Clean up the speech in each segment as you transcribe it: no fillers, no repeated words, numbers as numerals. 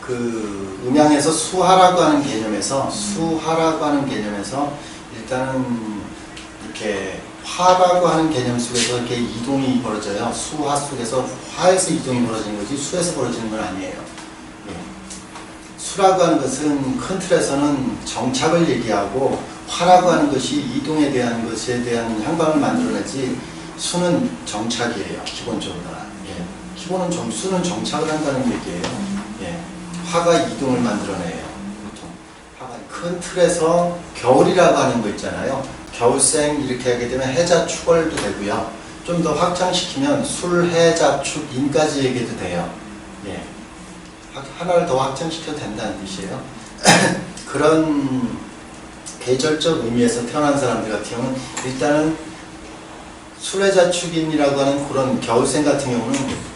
음양에서 수하라고 하는 개념에서 일단은 이렇게 화라고 하는 개념 속에서 이렇게 이동이 벌어져요. 수화 속에서 화에서 이동이 벌어지는 거지 수에서 벌어지는 건 아니에요. 예. 수라고 하는 것은 큰 틀에서는 정착을 얘기하고 화라고 하는 것이 이동에 대한 것에 대한 향방을 만들어내지 수는 정착이에요. 기본적으로. 예. 수는 정착을 한다는 얘기예요. 예. 화가 이동을 만들어내요. 보통. 화가 큰 틀에서 겨울이라고 하는 거 있잖아요. 겨울생 이렇게 하게 되면 해자축월도 되고요. 좀 더 확장시키면 술해자축인까지 얘기해도 돼요. 예. 하나를 더 확장시켜도 된다는 뜻이에요. 그런 계절적 의미에서 태어난 사람들 같은 경우는 일단은 술해자축인이라고 하는 그런 겨울생 같은 경우는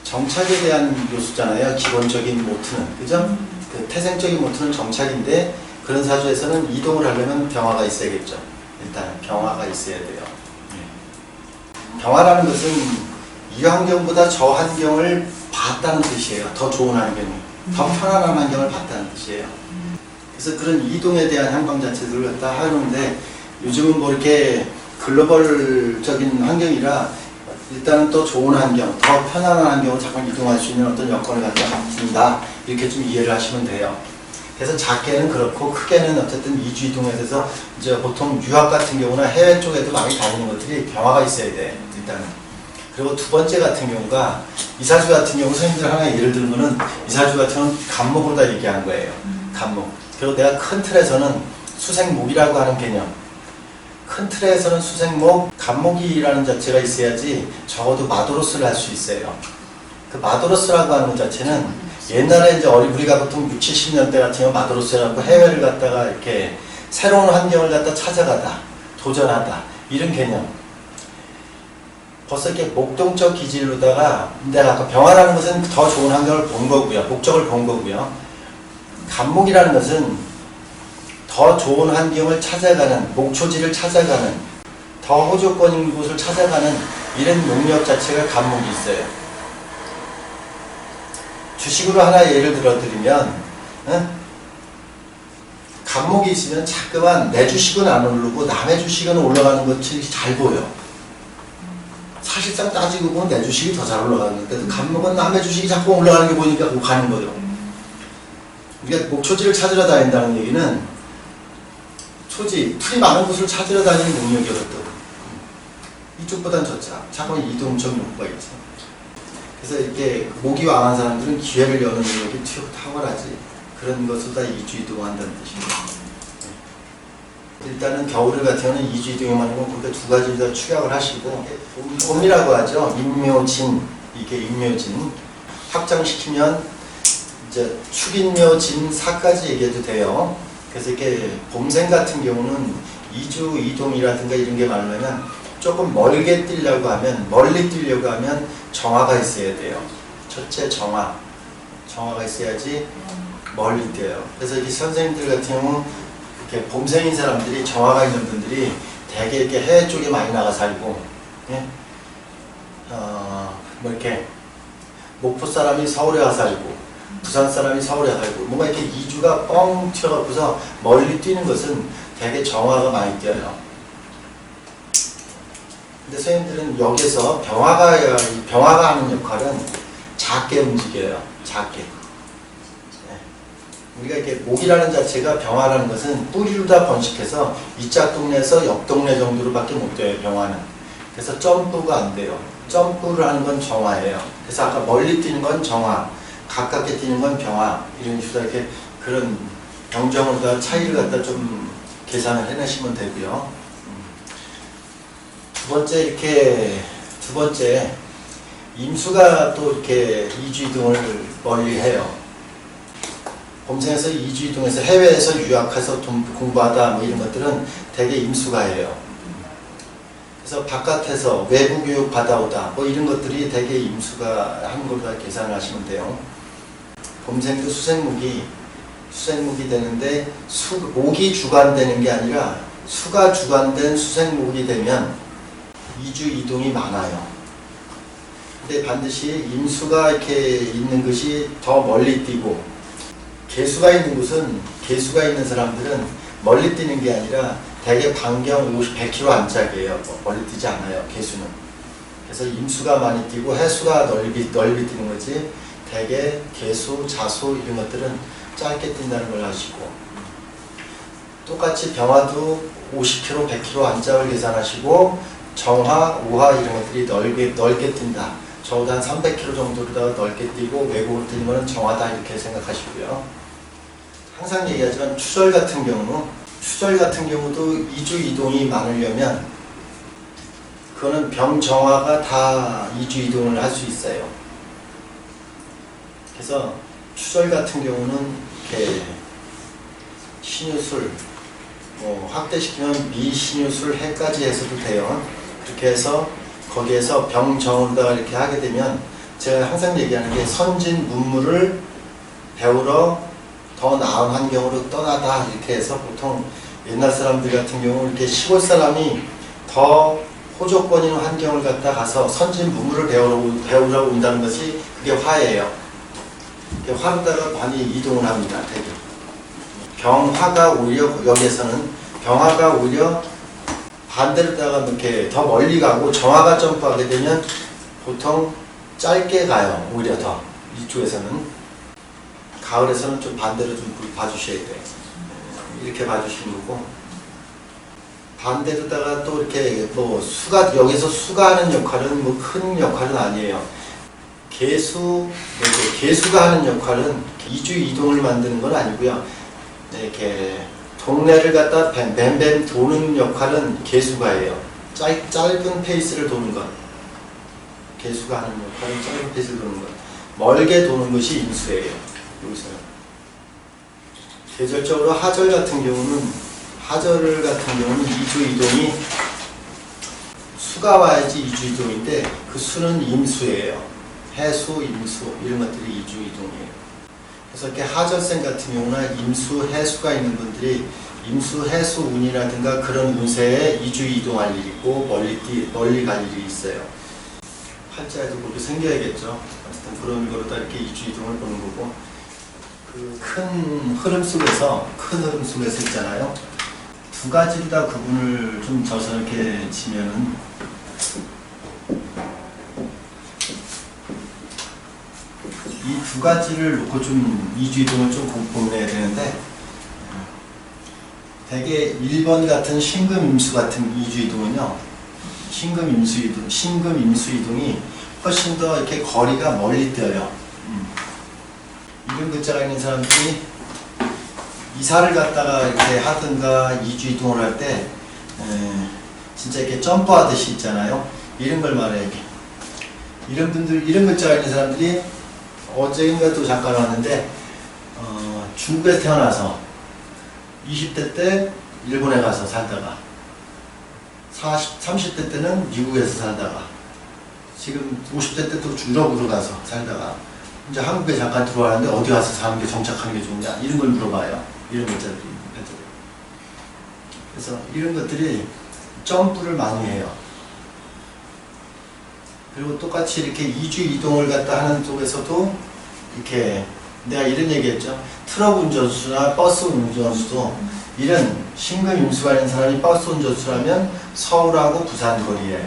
정착에 대한 요소잖아요. 기본적인 모트는. 그죠? 그 태생적인 모트는 정착인데 그런 사주에서는 이동을 하려면 병화가 있어야겠죠. 일단 병화가 있어야 돼요. 병화라는 것은 이 환경보다 저 환경을 봤다는 뜻이에요. 더 좋은 환경, 더 편안한 환경을 봤다는 뜻이에요. 그래서 그런 이동에 대한 향방 자체들을 갖다 하는데 요즘은 뭐 이렇게 글로벌적인 환경이라 일단은 또 좋은 환경, 더 편안한 환경으로 잠깐 이동할 수 있는 어떤 여건을 갖다 갖춘다. 이렇게 좀 이해를 하시면 돼요. 그래서 작게는 그렇고 크게는 어쨌든 이주 이동에 대해서 이제 보통 유학 같은 경우나 해외 쪽에도 많이 다니는 것들이 병화가 있어야 돼. 일단은. 그리고 두 번째 같은 경우가 이사주 같은 경우 선생님들 하나 예를 들면은 이사주 같은 경우는 간목으로 다 얘기한 거예요. 간목. 그리고 내가 큰 틀에서는 수생목이라고 하는 개념. 큰 틀에서는 수생목, 간목이라는 자체가 있어야지 적어도 마도로스를 할 수 있어요. 그 마도로스라고 하는 것 자체는 옛날에 이제 우리가 보통 60, 70년대 같은 경우 마도로스라고 해외를 갔다가 이렇게 새로운 환경을 갖다 찾아가다, 도전하다, 이런 개념. 벌써 이렇게 목동적 기질로다가 내가 아까 병화라는 것은 더 좋은 환경을 본 거고요. 목적을 본 거고요. 간목이라는 것은 더 좋은 환경을 찾아가는, 목초지를 찾아가는, 더 호조건인 곳을 찾아가는 이런 능력 자체가 간목이 있어요. 주식으로 하나 예를 들어드리면 간목이 있으면 자꾸만 내 주식은 안 오르고 남의 주식은 올라가는 것이 잘 보여. 사실상 따지고 보면 내 주식이 더 잘 올라가는데 간목은 남의 주식이 자꾸 올라가는 게 보니까 가는 거예요. 우리가 목초지를 찾으러 다닌다는 얘기는 초지, 풀이 많은 곳을 찾으러 다니는 능력이거든. 이쪽보단 저쪽. 자꾸 이동적 욕구가 있어. 그래서 이렇게 목이 왕한 사람들은 기회를 여는 능력이 탁월하지. 그런 것을 다 이주이동한다는 뜻입니다. 일단은 겨울을 같은 경우는 이주이동에만 하면 그렇게 두 가지를 다 축약을 하시고 봄이라고 하죠. 임묘진, 이게 임묘진 확장시키면 이제 축인묘진 사까지 얘기해도 돼요. 그래서 이렇게 봄생 같은 경우는 이주 이동이라든가 이런 게 많으면 조금 멀게 뛰려고 하면, 멀리 뛰려고 하면 정화가 있어야 돼요. 첫째 정화가 있어야지 멀리 뛰어요. 그래서 이 선생님들 같은 경우 이렇게 봄생인 사람들이 정화가 있는 분들이 대개 이렇게 해외 쪽에 많이 나가 살고, 예? 뭐 이렇게 목포 사람이 서울에 와 살고, 부산 사람이 서울에 살고, 뭔가 이렇게 이주가 뻥 튀어갖고서 멀리 뛰는 것은 대개 정화가 많이 뛰어요. 근데 선생님들은 여기서 병화가 하는 역할은 작게 움직여요. 작게. 네. 우리가 이렇게 목이라는 자체가 병화라는 것은 뿌리로 다 번식해서 이 짝동네에서 옆 동네 정도로밖에 못 돼요. 병화는. 그래서 점프가 안 돼요. 점프를 하는 건 정화예요. 그래서 아까 멀리 뛰는 건 정화, 가깝게 뛰는 건 병화, 이런 식으로 이렇게 그런 병정을 다 차이를 갖다 좀 계산을 해내시면 되고요. 두 번째 임수가 또 이렇게 이주이동을 멀리 해요. 봄생에서 이주이동해서 해외에서 유학해서 돈 공부하다 뭐 이런 것들은 대개 임수가 해요. 그래서 바깥에서 외부 교육 받아오다 뭐 이런 것들이 대개 임수가 하는 걸로 계산을 하시면 돼요. 봄생도 수생목이 되는데 목이 주관되는 게 아니라 수가 주관된 수생목이 되면 이주 이동이 많아요. 근데 반드시 임수가 이렇게 있는 것이 더 멀리 뛰고, 개수가 있는 곳은, 개수가 있는 사람들은 멀리 뛰는 게 아니라 대개 반경 100km 안짝이에요. 멀리 뛰지 않아요, 개수는. 그래서 임수가 많이 뛰고 해수가 넓이 뛰는 거지, 대개 개수, 자수 이런 것들은 짧게 뛴다는 걸 아시고, 똑같이 병화도 50km, 100km 안짝을 계산하시고, 정화, 우화 이런 것들이 넓게 뛴다. 적어도 한 300km 정도로 넓게 뛰고 외국으로 뛰는 것은 정화다 이렇게 생각하시고요. 항상 얘기하지만 추절 같은 경우도 이주 이동이 많으려면 그거는 병정화가 다 이주 이동을 할 수 있어요. 그래서 추절 같은 경우는 이렇게 신유술, 확대시키면 미신유술 해까지 해서도 돼요. 그렇게 해서 거기에서 병정으로다가 이렇게 하게 되면, 제가 항상 얘기하는 게 선진 문물을 배우러 더 나은 환경으로 떠나다 이렇게 해서, 보통 옛날 사람들 같은 경우 이렇게 시골 사람이 더 호조권 있는 환경을 갖다 가서 선진 문물을 배우러 온다는 것이 그게 화예요. 화로다가 많이 이동을 합니다. 되게. 병화가 오히려 여기에서는 병화가 오히려 반대로다가 이렇게 더 멀리 가고, 정화가 점프하게 되면 보통 짧게 가요. 오히려 더 이쪽에서는. 가을에서는 좀 반대로 좀 봐주셔야 돼요. 이렇게 봐주시는 거고, 반대로다가 또 이렇게 수가, 여기서 수가 하는 역할은 큰 역할은 아니에요. 개수가 하는 역할은 이주 이동을 만드는 건 아니고요. 이렇게 동네를 갖다 뱀뱀 도는 역할은 개수가 해요. 짧은 페이스를 도는 것. 개수가 하는 역할은 짧은 페이스를 도는 것. 멀게 도는 것이 임수예요. 여기서는. 계절적으로 하절 같은 경우는 이주 이동이 수가 와야지 이주 이동인데, 그 수는 임수예요. 해수, 임수 이런 것들이 이주 이동이에요. 그래서 이렇게 하절생 같은 경우나 임수, 해수가 있는 분들이 임수, 해수 운이라든가 그런 운세에 이주 이동할 일이 있고 멀리 갈 일이 있어요. 팔자에도 그렇게 생겨야겠죠. 어쨌든 그런 거로 다 이렇게 이주 이동을 보는 거고, 그 큰 흐름 속에서 있잖아요. 두 가지로 다 구분을 좀 져서 이렇게 치면은, 이 두 가지를 놓고 좀 이주 이동을 좀 고민해야 되는데, 대개 1번 같은 신금 임수 같은 이주 이동은요, 신금 임수 이동이 훨씬 더 이렇게 거리가 멀리 뛰어요. 이런 글자가 있는 사람들이 이사를 갖다가 이렇게 하든가 이주 이동을 할 때 진짜 이렇게 점프하듯이 있잖아요. 이런 걸 말해요. 이런 글자가 있는 사람들이 어제인가도 잠깐 왔는데, 중국에 태어나서 20대 때 일본에 가서 살다가 30대 때는 미국에서 살다가 지금 50대 때 또 유럽으로 가서 살다가 이제 한국에 잠깐 들어왔는데 어디 가서 사는 게 정착하는 게 좋냐, 이런 걸 물어봐요. 이런 글자들이. 그래서 이런 것들이 점프를 많이 해요. 그리고 똑같이 이렇게 이주 이동을 갖다 하는 쪽에서도 이렇게 내가 이런 얘기했죠. 트럭 운전수나 버스 운전수도 이런 신금 임수가 있는 사람이 버스 운전수라면 서울하고 부산 거리예요.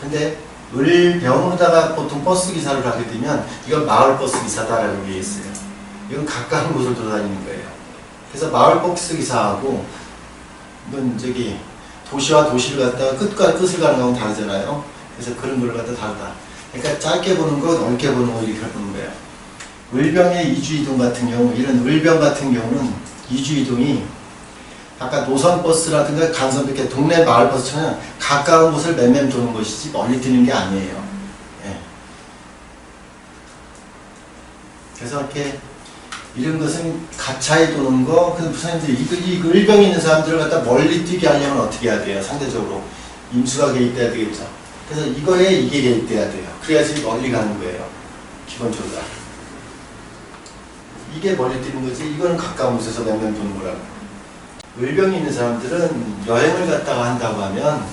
근데 을병으로다가 보통 버스 기사를 하게 되면 이건 마을 버스 기사다라고 얘기했어요. 이건 가까운 곳을 돌아다니는 거예요. 그래서 마을 버스 기사하고 이건 도시와 도시를 갖다가 끝과 끝을 가는 거하고 다르잖아요. 그래서 그런 걸 갖다 다르다. 그러니까 짧게 보는 거, 넓게 보는 거 이렇게 보는 거예요. 을병의 이주 이동 같은 경우, 이런 을병 같은 경우는 이주 이동이 아까 노선버스라든가 간선 이렇게 동네 마을버스처럼 가까운 곳을 맴맴 도는 것이지 멀리 뛰는 게 아니에요. 예. 그래서 이렇게 이런 것은 가차에 도는 거, 그 선생님들이 이 을병이 있는 사람들을 갖다 멀리 뛰게 하려면 어떻게 해야 돼요? 상대적으로 임수가 개입돼야 되겠죠. 그래서 이거에 이게 개입돼야 돼요. 그래야지 멀리 가는 거예요. 기본적으로. 이게 멀리 뛰는 거지, 이거는 가까운 곳에서 맴맴 도는 거라고. 을병이 있는 사람들은 여행을 갔다가 한다고 하면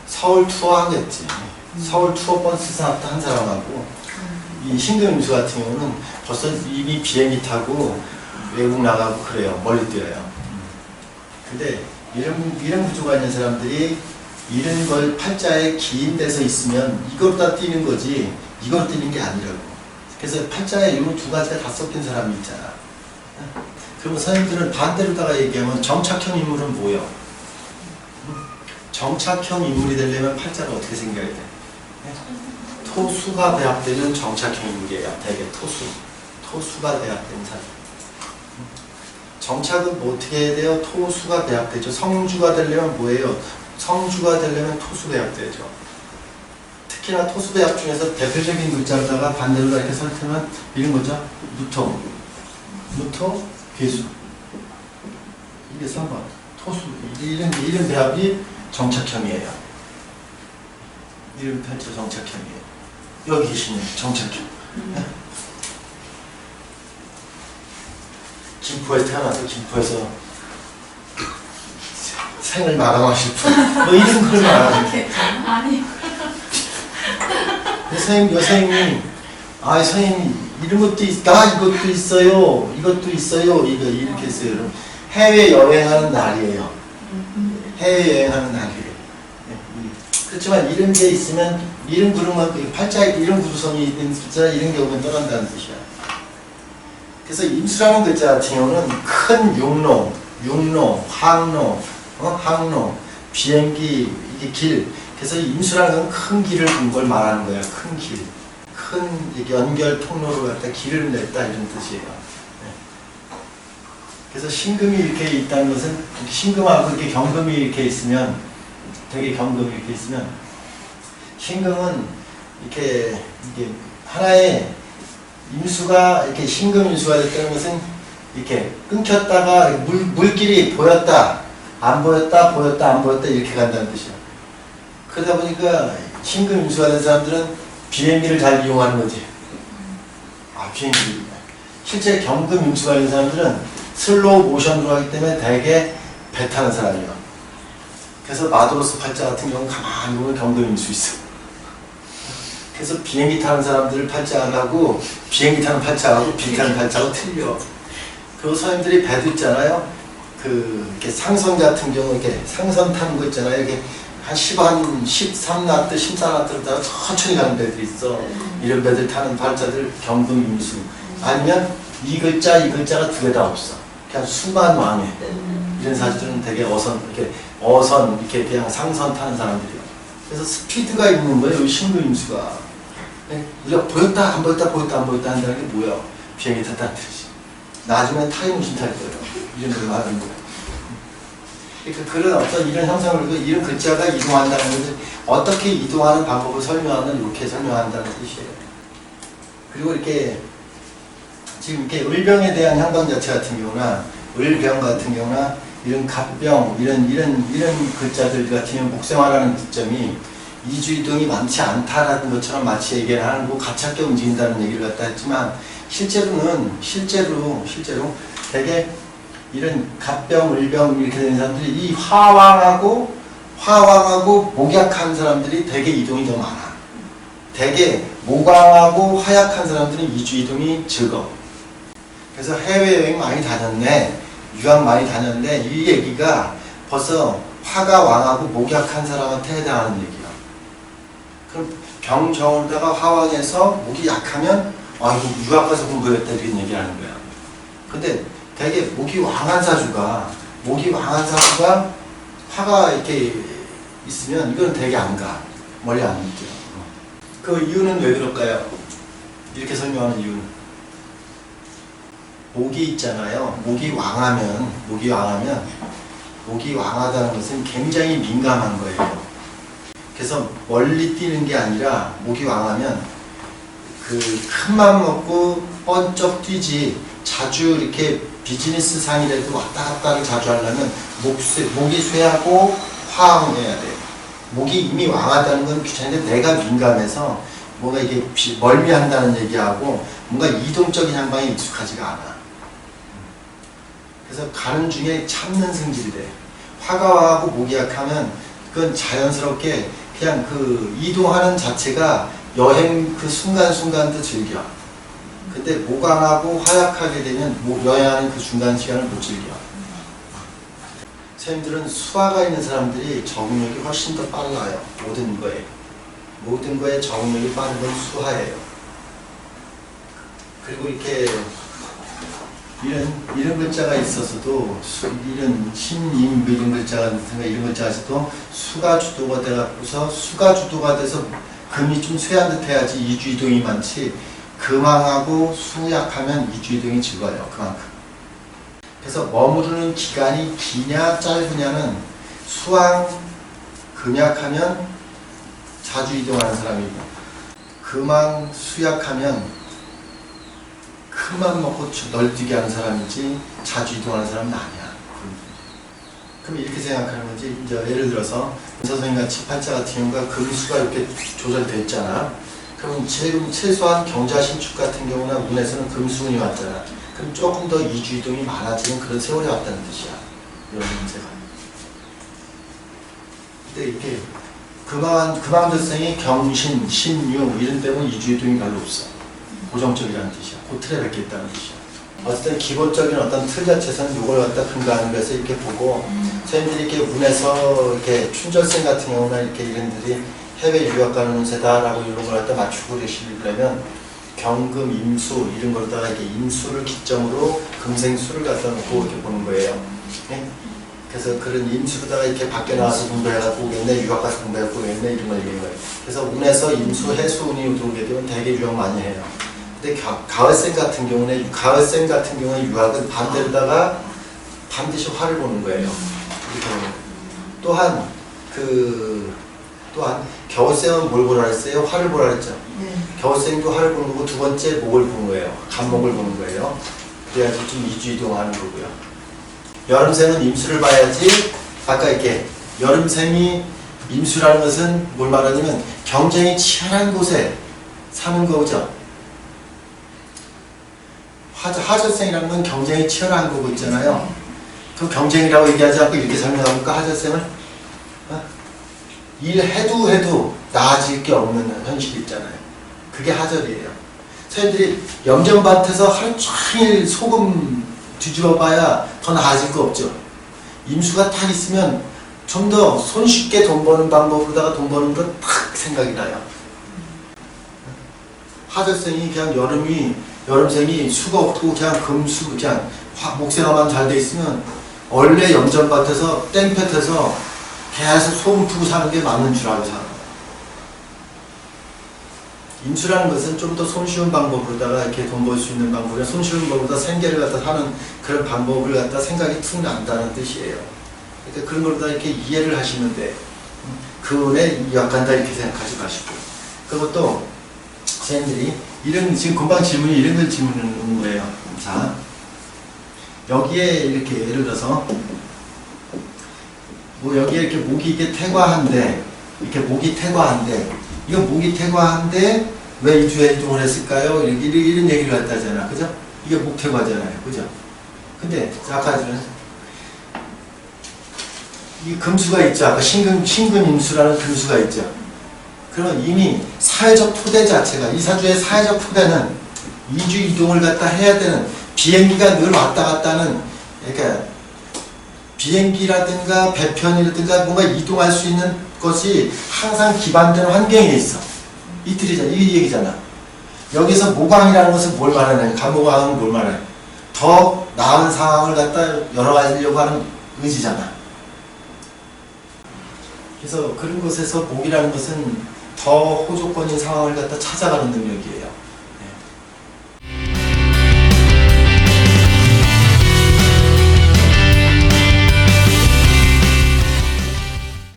서울 투어 하겠지. 서울 투어버스 사업도 한 사람하고 이 신금임수 같은 경우는 벌써 이미 비행기 타고 외국 나가고 그래요. 멀리 뛰어요. 근데 이런 구조가 있는 사람들이 이런 걸 팔자에 긴 데서 있으면 이걸 다 뛰는 거지 이걸 뛰는 게 아니라고. 그래서 팔자에 이런 두 가지가 다 섞인 사람이 있잖아. 그러면 선생님들은 반대로다가 얘기하면 정착형 인물은 뭐예요? 정착형 인물이 되려면 팔자가 어떻게 생겨야 돼? 토수가 배합되는 정착형 인물이에요. 대개 토수가 배합된 사람. 정착은 뭐 어떻게 해야 돼요? 토수가 배합되죠. 성주가 되려면 뭐예요? 성주가 되려면 토수 배합되죠. 특히나 토수 배합 중에서 대표적인 글자로다가 반대로 이렇게 설득하면 이런 거죠. 무토, 괴수. 이게 3번. 토수. 이런 배합이 정착형이에요. 이런 편차 정착형이에요. 여기 계시네. 정착형. 김포에서 태어나서 김포에서 생을 마감하실 분. 뭐 이런 걸 말하는. 아니. 선생님, 선생님, 이런 것도 이것도 있어요. 이것도 있어요. 이렇게 했어요. 해외 여행하는 날이에요. 해외 여행하는 날이에요. 그렇지만 이런 게 있으면, 이런 구름만, 팔자에 이런 구조성이 있는 숫자, 이런 경우는 떠난다는 뜻이야. 그래서 임수라는 글자 같은 경우는 큰 육로, 항로, 비행기, 이게 길. 그래서 임수라는 건 큰 길을 둔 걸 말하는 거예요. 큰 길. 큰 연결 통로를 갖다 길을 냈다 이런 뜻이에요. 그래서 신금이 이렇게 있다는 것은 신금하고 이렇게 경금이 이렇게 있으면 되게 경금이 이렇게 있으면 신금은 이게 하나의 임수가 이렇게 신금 임수가 됐다는 것은 이렇게 끊겼다가 물길이 보였다 안 보였다 안 보였다 이렇게 간다는 뜻이야. 그러다 보니까 신금 임수가 된 사람들은 비행기를 잘 이용하는 거지. 비행기. 실제 경금 임수가 된 사람들은 슬로우 모션으로 하기 때문에 대개 배 타는 사람이야. 그래서 마도로스 팔자 같은 경우는 가만히 보면 경금 임수 있어. 그래서 비행기 타는 사람들을 팔자하고 비행기 타는 팔자하고 비 타는 팔자하고 틀려. 그리고 선생님들이 배도 있잖아요. 이렇게 상선 같은 경우 이렇게 상선 타는 거 있잖아요. 이게 한 13나트, 14나트를 따라 천천히 가는 배들이 있어. 이런 배들 타는 팔자들 경금 임수. 아니면 이 글자가 두 개 다 없어. 그냥 수만 왕해. 이런 사람들은 되게 이렇게 그냥 상선 타는 사람들이에요. 그래서 스피드가 있는 거예요. 이 신금 임수가. 우리가 보였다 안 보였다 한다는 게 뭐야? 비행기 탔다는 뜻이지. 나중에 타임머신 탈 거예요. 이런 걸 말하는 거예요. 그러니까 그런 어떤 이런 형상을 이런 글자가 이동한다는 것을 어떻게 이동하는 방법을 설명하는 이렇게 설명한다는 뜻이에요. 그리고 이렇게 지금 이렇게 을병에 대한 향방 자체 같은 경우나 을병 같은 경우나 이런 갑병 이런 글자들 같은 경우 복생화라는 기점이 이주이동이 많지 않다라는 것처럼 마치 얘기를 하는 거 가차게 움직인다는 얘기를 갖다 했지만 실제로 되게 이런 갑병, 을병 이렇게 되는 사람들이 이 화왕하고 목약한 사람들이 되게 이동이 더 많아. 되게 목왕하고 화약한 사람들은 이주이동이 적어. 그래서 해외여행 많이 다녔네. 유학 많이 다녔는데 이 얘기가 벌써 화가 왕하고 목약한 사람한테 해당하는 얘기야. 그럼 병정으로다가 화왕에서 목이 약하면 이거 유학 가서 공부했다 이런 얘기를 하는 거야. 근데 되게 목이 왕한 사주가 화가 이렇게 있으면 이건 되게 안 가. 멀리 안 느껴. 그 이유는 왜 그럴까요? 이렇게 설명하는 이유는 목이 있잖아요. 목이 왕하다는 것은 굉장히 민감한 거예요. 그래서 멀리 뛰는 게 아니라 목이 왕하면 큰 맘 먹고 번쩍 뛰지 자주 이렇게 비즈니스 상이라도 왔다 갔다를 자주 하려면 목이 쇠하고 화왕해야 돼. 목이 이미 왕하다는 건 귀찮은데 내가 민감해서 뭔가 이게 멀미한다는 얘기하고 뭔가 이동적인 향방에 익숙하지가 않아. 그래서 가는 중에 참는 승질이 돼. 화가 왕하고 목이 약하면 그건 자연스럽게 그냥 그 이동하는 자체가 여행 그 순간순간도 즐겨. 근데 모강하고 화약하게 되면 여행하는 그 중간 시간을 못 즐겨. 선생님들은 수화가 있는 사람들이 적응력이 훨씬 더 빨라요. 모든 거에. 모든 거에 적응력이 빠른 건 수화예요. 그리고 이렇게 이런 글자가 있어서도 이런 신임 이런 글자 같은 이런 글자가 있어도 수가 주도가 돼갖고서 수가 주도가 돼서 금이 좀 쇠한 듯 해야지 이주이동이 많지. 금왕하고 수약하면 이주이동이 적어요. 그만큼. 그래서 머무르는 기간이 기냐 짧으냐는 수왕 금약하면 자주 이동하는 사람이고 금왕 수약하면 큰맘 먹고 널뛰게 하는 사람이지 자주 이동하는 사람은 아니야. 그럼 이렇게 생각하는 거지. 이제 예를 들어서 선생님같이 팔자 같은 경우가 금수가 이렇게 조절되어 있잖아. 그럼 최소한 경자 신축 같은 경우나 운에서는 금수운이 왔잖아. 그럼 조금 더 이주이동이 많아지는 그런 세월이 왔다는 뜻이야. 이런 문제가. 근데 이렇게 금왕들생이 경신, 신유 이런 때문에 이주이동이 별로 없어. 고정적이라는 뜻이야. 그 틀에 밖에 있다는 뜻이야. 어쨌든 기본적인 어떤 틀 자체에서는 이걸 갖다 근거하는 것을 이렇게 보고 선생님들이 이렇게 운에서 이렇게 춘절생 같은 경우나 이렇게 이런들이 해외 유학 가는 운세다라고 이런 걸 갖다 맞추고 계시려면 경금, 임수 이런 걸다가 이렇게 임수를 기점으로 금생수를 갖다 놓고 이렇게 보는 거예요. 네? 그래서 그런 임수로다가 이렇게 밖에 나와서 공부해갖고 오겠네, 유학 가서 공부해갖고 오겠네 이런 걸 얘기하는 거예요. 그래서 운에서 임수, 해수운이 들어오게 되면 되게 유학 많이 해요. 근데 가을생 같은 경우에 유학은 반대로다가 반드시 화를 보는 거예요. 또한 겨울생은 뭘 보라 했어요? 화를 보라 했죠. 겨울생도 화를 보는 거고 두 번째 목을 보는 거예요. 간목을 보는 거예요. 그래야지 좀 이주이동하는 거고요. 여름생은 임수를 봐야지. 아까 이렇게 여름생이 임수라는 것은 뭘 말하냐면 경쟁이 치열한 곳에 사는 거죠. 하절생이라는 건 경쟁이 치열한 거고 있잖아요. 그 경쟁이라고 얘기하지 않고 이렇게 설명하니까 하절생을 일해도 나아질 게 없는 현실이 있잖아요. 그게 하절이에요. 선생님들이 염전밭에서 하루 종일 소금 뒤집어 봐야 더 나아질 거 없죠. 임수가 딱 있으면 좀 더 손쉽게 돈 버는 방법으로다가 돈 버는 거 딱 생각이 나요. 하절생이 그냥 여름생이 수가 없고 그냥 금수 그냥 목생화만 잘 돼 있으면 원래 염전밭에서 땡볕에서 계속 소금 푸고 사는 게 맞는 줄 알고 사는 거예요. 임수라는 것은 좀 더 손쉬운 방법으로다가 이렇게 돈 벌 수 있는 방법이나 손쉬운 방법보다 생계를 갖다 하는 그런 방법을 갖다 생각이 툭 난다는 뜻이에요. 그러니까 그런 걸로 다 이렇게 이해를 하시면 돼. 그에 유학간다 이렇게 생각하지 마시고. 그것도 선생님들이 지금 금방 질문이 이런 걸 질문하는 거예요. 자, 여기에 이렇게 예를 들어서 여기에 이렇게 목이 이렇게 태과한데 이거 목이 태과한데 왜 이주에 이동을 했을까요? 이런 얘기를 갖다 하잖아. 그죠? 이게 목태과잖아요. 그죠? 근데 아까 이 금수가 있죠. 아까 신금임수라는 금수가 있죠. 그러면 이미 사회적 토대 자체가 이사주의 사회적 토대는 이주 이동을 갖다 해야 되는 비행기가 늘 왔다 갔다 하는 그러니까 비행기라든가 배편이라든가 뭔가 이동할 수 있는 것이 항상 기반된 환경에 있어. 이틀이잖아. 이 얘기잖아. 여기서 모강이라는 것은 뭘 말하냐? 간모강은 뭘 말하냐? 더 나은 상황을 갖다 열어가려고 하는 의지잖아. 그래서 그런 곳에서 목이라는 것은 더 호조건인 상황을 갖다 찾아가는 능력이에요.